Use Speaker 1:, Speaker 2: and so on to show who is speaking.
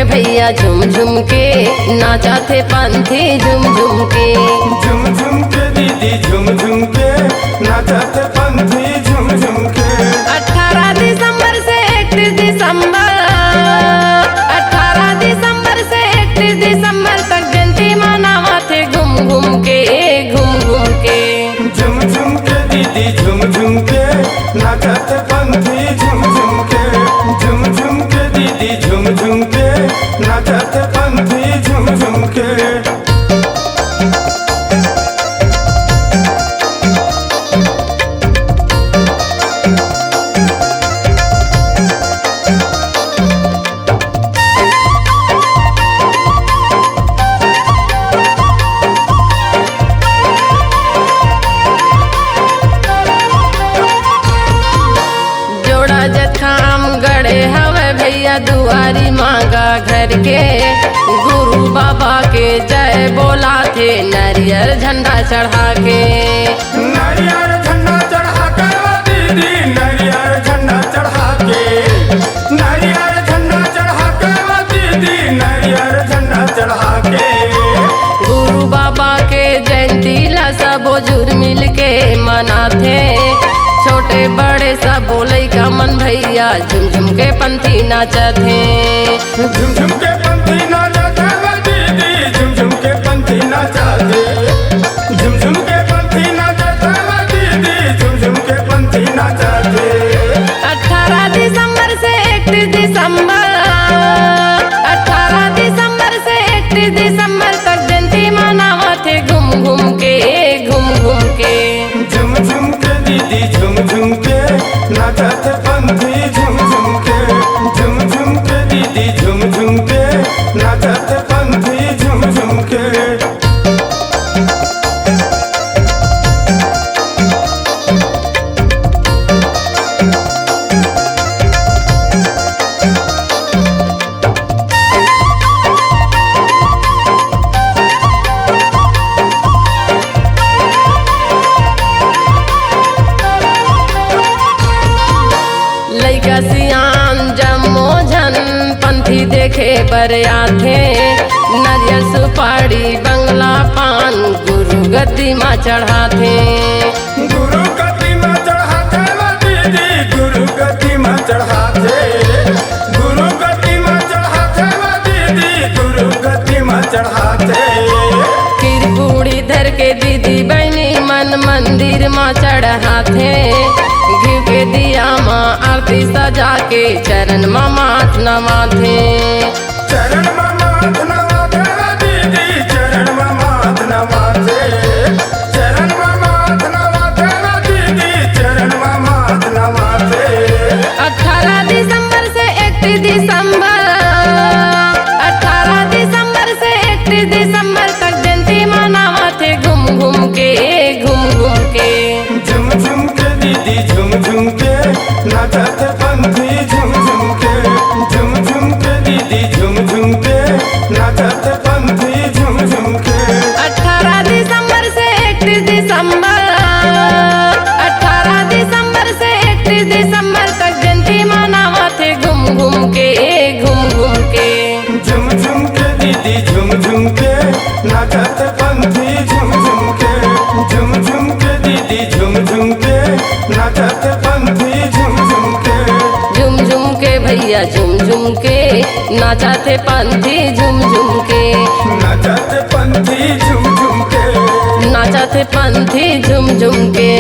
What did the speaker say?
Speaker 1: भैया झुम झुम के नाचा थे पंथी झुम झुम के।
Speaker 2: झुम झुम के दीदी झुम झुम के नाचा थे पंथी झुम झुम के।
Speaker 1: 18 दिसंबर से 31 दिसंबर 18 दिसंबर से 31 दिसंबर तक जयंती मनावा थे घूम घूम के घूम घूम के।
Speaker 2: झुम झुम के दीदी झुम झुम के नाचा थे पंथी झुम झुम के। झुम झुम के दीदी झुम झुम के नाचा थे पंथी झुम झुम के।
Speaker 1: भैया दुआरी मांगा घर के गुरु बाबा के जय बोला थे नारियल झंडा चढ़ा के।
Speaker 2: नारियल झंडा चढ़ा के दीदी नारियल झंडा चढ़ा के। नारियल झंडा चढ़ा के दीदी नारियल झंडा चढ़ा के।
Speaker 1: गुरु बाबा के जयंती ला सब बुजुर्ग मिल के मनाथे। छोटे बड़े सब बोले का मन भैया झुम झुम के पंथी नाचथे।
Speaker 2: झुम झुम के पंथी नाचथे दीदी झुम झुम के पंथी नाचथे। झुम झुम के पंथी नाचथे दीदी झुम झुम के पंथी नाचथे।
Speaker 1: 18 दिसंबर से 31 दिसंबर 18 दिसंबर से 31 दिसंबर तक जयंती मनावा थे घूम घूम के घूम घूम के।
Speaker 2: झुम झुम के दीदी झुम झुम के नाचा थे पंथी झुम झुम के। झुम झुम के दीदी झुम झुम के नाचा थे पंथी झुम झुम के।
Speaker 1: लइका सियान जम्मो झन पंथी देखे बर आथे। नारियल सुपारी बंगला पान गुरु गद्दी माँ चढ़ाथे।
Speaker 2: गुरु गद्दी माँ चढ़ाथे दीदी गुरु गद्दी माँ चढ़ाथे। गुरु गद्दी माँ चढ़ाथे दीदी गुरु गद्दी माँ चढ़ाथे।
Speaker 1: खीर धर के दीदी बहनी मन मंदिर माँ चढ़ाथे। घी के दिया माँ आरती सजा के चरण माँ माथ नवाथे।
Speaker 2: चरण माँ माथ नवाथे दीदी चरण माँ माथ नवाथे। चरण माँ माथ नवाथे दीदी चरण माँ माथ नवाथे।
Speaker 1: 18 दिसंबर से 31 दिसंबर 18 दिसंबर से 31 दिसंबर तक जयंती मनावा थे घूम घूम के घूम घूम के।
Speaker 2: झुम झुम के दीदी झुम झुम के नाचा थे पंथी झुम झुम के। झुम झुम के दीदी झुम झुम के नाचा थे पंथी झुम झुम के।
Speaker 1: 18 दिसंबर से 31 दिसंबर 18 दिसंबर से 31 दिसंबर तक जयंती मनावा थे घूम घूम के घूम घूम के।
Speaker 2: झुम झुम के दीदी झुम झुम के नाचा थे पंथी झुम झुम के। झुम झुम के दीदी झुम झुम के नाचा थे पंथी झुम झुम के।
Speaker 1: झुम झुम के भैया झुम झुम के नाचा थे पंथी झुम झुम के।
Speaker 2: नाचा थे पंथी झुम झुम के।
Speaker 1: नाचा थे पंथी झुम झुम के।